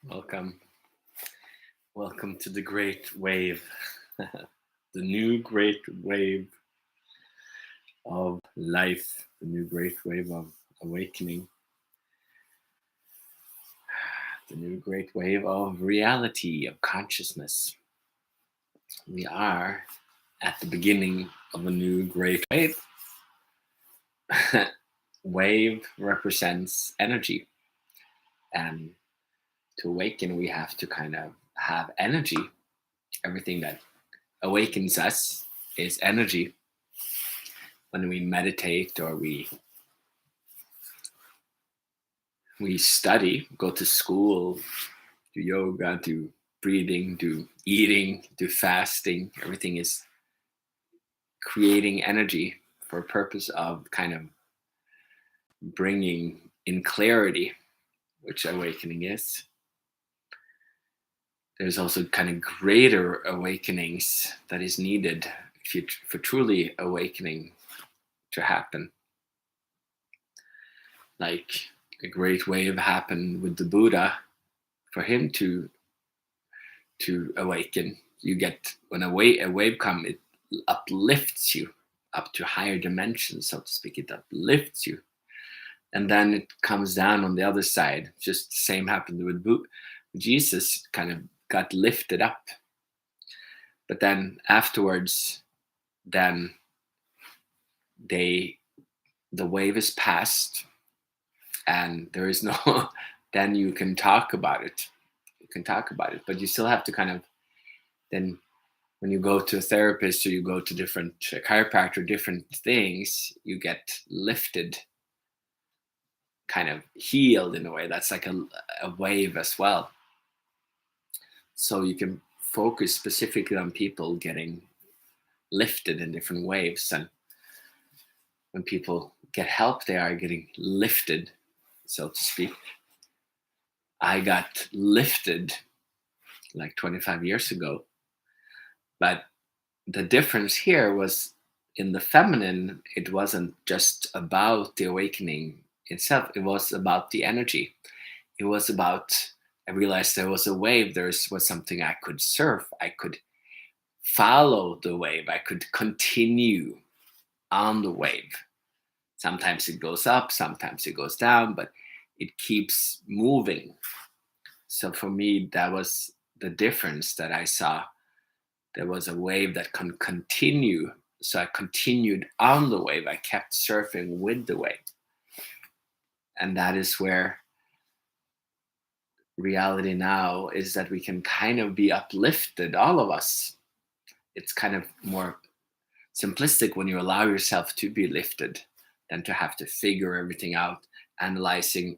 Welcome. Welcome to the great wave, the new great wave of life, the new great wave of awakening, the new great wave of reality, of consciousness. We are at the beginning of a new great wave. Wave represents energy, and to awaken, we have to kind of have energy. Everything that awakens us is energy. When we meditate or we study, go to school, do yoga, do breathing, do eating, do fasting, everything is creating energy for a purpose of kind of bringing in clarity, which awakening is. There's also kind of greater awakenings that is needed for truly awakening to happen. Like a great wave happened with the Buddha. For him to awaken, you get when a wave comes, it uplifts you up to higher dimensions, so to speak. It uplifts you, and then it comes down on the other side. Just the same happened with Jesus. Kind of got lifted up, but then afterwards, then the wave is past, and there is no. Then you can talk about it. You can talk about it, but you still have to kind of then when you go to a therapist or you go to different chiropractor, different things, you get lifted, kind of healed in a way. That's like a wave as well. So you can focus specifically on people getting lifted in different waves. And when people get help, they are getting lifted, so to speak. I got lifted like 25 years ago. But the difference here was in the feminine, it wasn't just about the awakening itself, it was about the energy. It was about, I realized there was a wave, there was something I could surf, I could follow the wave, I could continue on the wave. Sometimes it goes up, sometimes it goes down, but it keeps moving. So for me, that was the difference that I saw. There was a wave that can continue. So I continued on the wave. I kept surfing with the wave. And that is where reality now is, that we can kind of be uplifted, all of us. It's kind of more simplistic when you allow yourself to be lifted than to have to figure everything out, analyzing,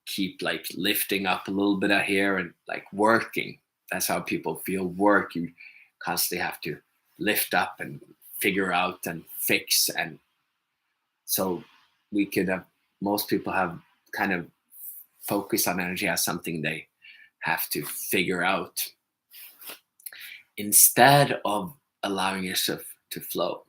keep like lifting up a little bit of here and like working. That's how people feel work. You constantly have to lift up and figure out and fix. And so we could have, most people have kind of focus on energy as something they have to figure out instead of allowing yourself to flow.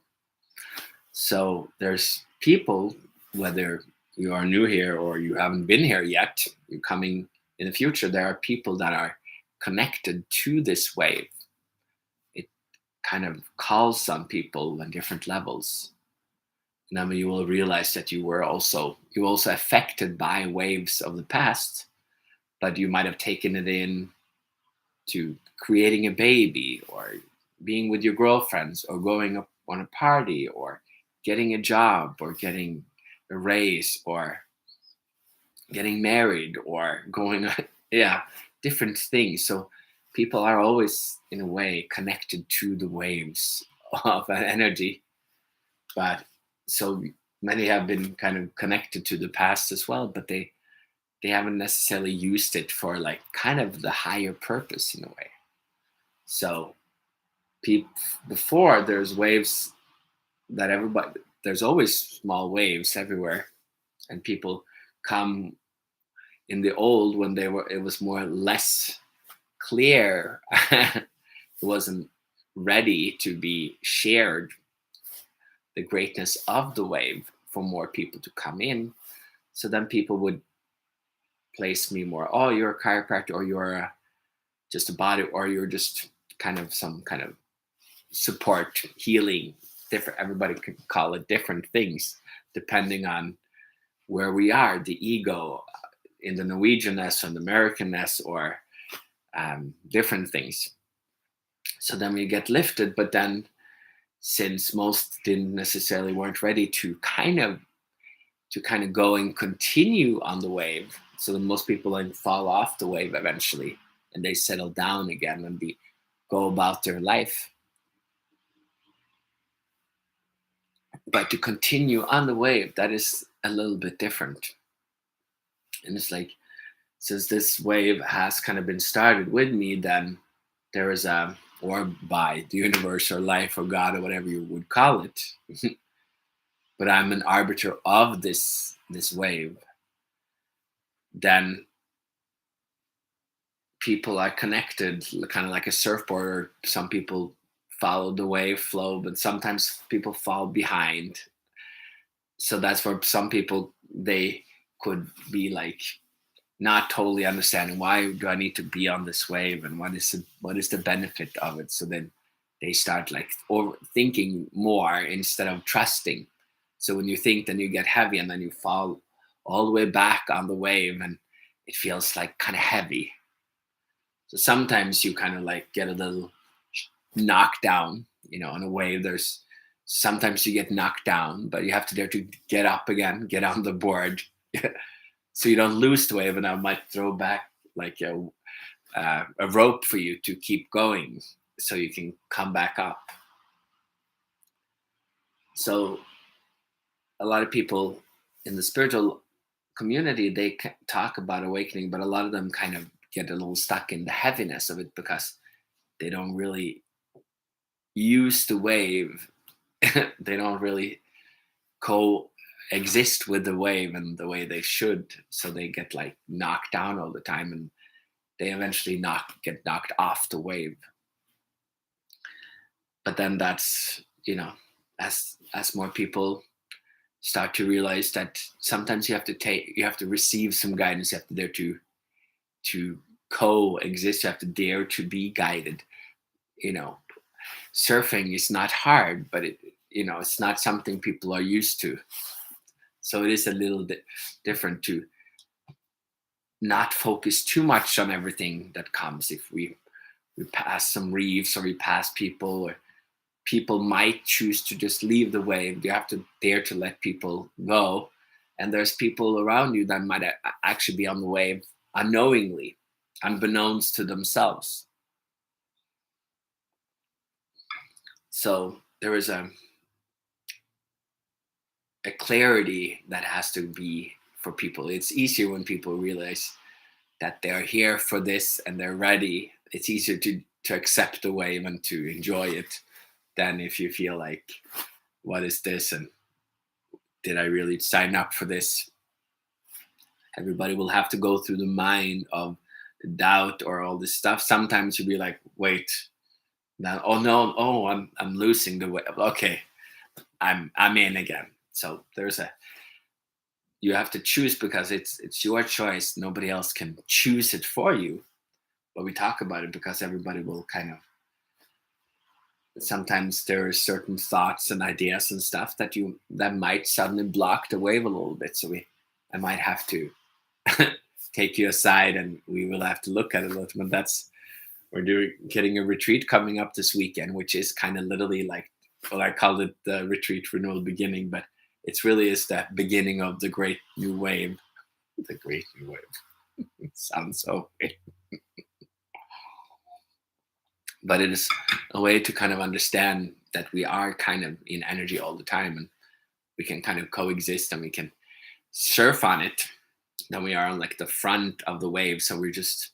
So there's people, whether you are new here or you haven't been here yet, you're coming in the future, there are people that are connected to this wave. It kind of calls on people on different levels. And then you will realize that you also affected by waves of the past, but you might have taken it in to creating a baby or being with your girlfriends or going up on a party or getting a job or getting a raise or getting married or going yeah, different things. So people are always in a way connected to the waves of an energy, but so many have been kind of connected to the past as well, but they haven't necessarily used it for like kind of the higher purpose in a way. So people, before there's waves that everybody, there's always small waves everywhere, and people come in the old when they were, it was more less clear. It wasn't ready to be shared, the greatness of the wave, for more people to come in. So then people would place me more, oh, you're a chiropractor, or you're just a body, or you're just kind of some kind of support healing. Different, everybody can call it different things depending on where we are, the ego, in the Norwegianness and the Americanness, or different things. So then we get lifted, but then since most didn't necessarily weren't ready to kind of go and continue on the wave, so then most people then fall off the wave eventually, and they settle down again and go about their life. But to continue on the wave, that is a little bit different. And it's like, since this wave has kind of been started with me, then there is or by the universe or life or God or whatever you would call it. But I'm an arbiter of this wave. Then people are connected, kind of like a surfboard. Or some people follow the wave flow, but sometimes people fall behind. So that's where some people, they could be like not totally understanding, why do I need to be on this wave, and what is the benefit of it. So then they start like overthinking more instead of trusting. So when you think, then you get heavy, and then you fall all the way back on the wave, and it feels like kind of heavy. So sometimes you kind of like get a little knocked down, in a wave. There's sometimes you get knocked down, but you have to dare to get up again, get on the board. So you don't lose the wave, and I might throw back like a rope for you to keep going, so you can come back up. So a lot of people in the spiritual community, they talk about awakening, but a lot of them kind of get a little stuck in the heaviness of it, because they don't really use the wave. They don't really coexist with the wave in the way they should. So they get like knocked down all the time, and they eventually get knocked off the wave. But then that's, as more people start to realize that sometimes you have to receive some guidance. You have to dare to coexist. You have to dare to be guided. Surfing is not hard, but it's not something people are used to. So it is a little bit different to not focus too much on everything that comes. If we pass some reefs, or we pass people, or people might choose to just leave the wave, you have to dare to let people go. And there's people around you that might actually be on the wave unknowingly, unbeknownst to themselves. So there is a clarity that has to be for people. It's easier when people realize that they're here for this and they're ready. It's easier to accept the wave and to enjoy it, than if you feel like, what is this, and did I really sign up for this? Everybody will have to go through the mind of the doubt or all this stuff. Sometimes you'll be like, wait, now, oh no, oh, I'm losing the wave. Okay, I'm in again. So you have to choose, because it's your choice. Nobody else can choose it for you. But we talk about it because everybody will kind of, sometimes there are certain thoughts and ideas and stuff that might suddenly block the wave a little bit. So I might have to take you aside, and we will have to look at it a little bit. We're getting a retreat coming up this weekend, which is kind of literally like, well, I called it the retreat renewal beginning, but it's really is the beginning of the great new wave. The great new wave. It sounds so weird. But it is a way to kind of understand that we are kind of in energy all the time, and we can kind of coexist, and we can surf on it. Then we are on like the front of the wave, so we're just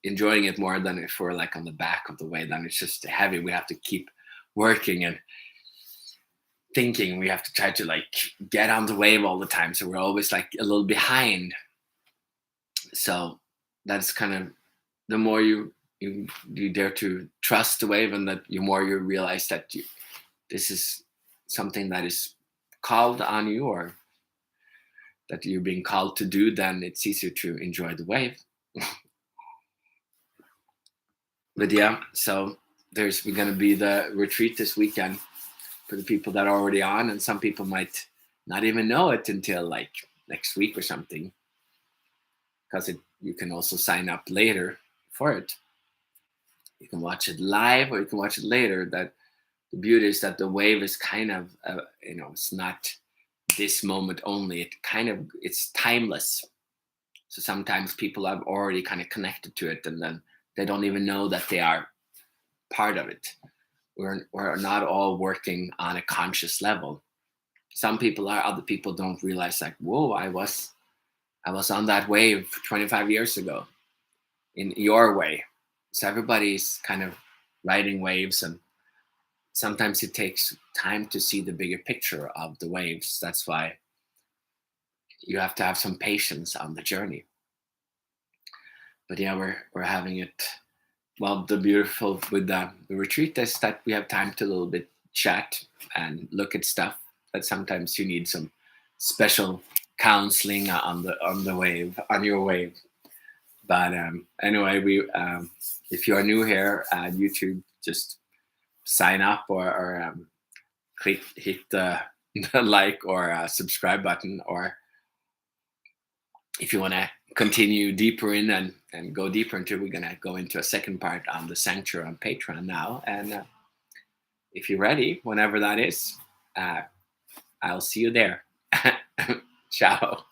enjoying it more than if we're like on the back of the wave. Then it's just heavy. We have to keep working and thinking. We have to try to like get on the wave all the time, so we're always like a little behind. So that's kind of, the more you dare to trust the wave, and that the more you realize that this is something that is called on you, or that you're being called to do, then it's easier to enjoy the wave. But yeah, so we're gonna be the retreat this weekend for the people that are already on, and some people might not even know it until like next week or something, because you can also sign up later for it. You can watch it live or you can watch it later. That the beauty is that the wave is kind of it's not this moment only. It's timeless. So sometimes people have already kind of connected to it, and then they don't even know that they are part of it. We're not all working on a conscious level. Some people are, other people don't realize, like, whoa, I was on that wave 25 years ago in your way. So everybody's kind of riding waves, and sometimes it takes time to see the bigger picture of the waves. That's why you have to have some patience on the journey. But yeah, we're having it. Well, the beautiful with the retreat is that we have time to a little bit chat and look at stuff. That sometimes you need some special counseling on the wave, on your wave. But anyway, if you are new here at YouTube, just sign up or hit the like or subscribe button, or if you want to continue deeper in and go deeper into it, we're going to go into a second part on the sanctuary on Patreon now. And if you're ready, whenever that is, I'll see you there. Ciao.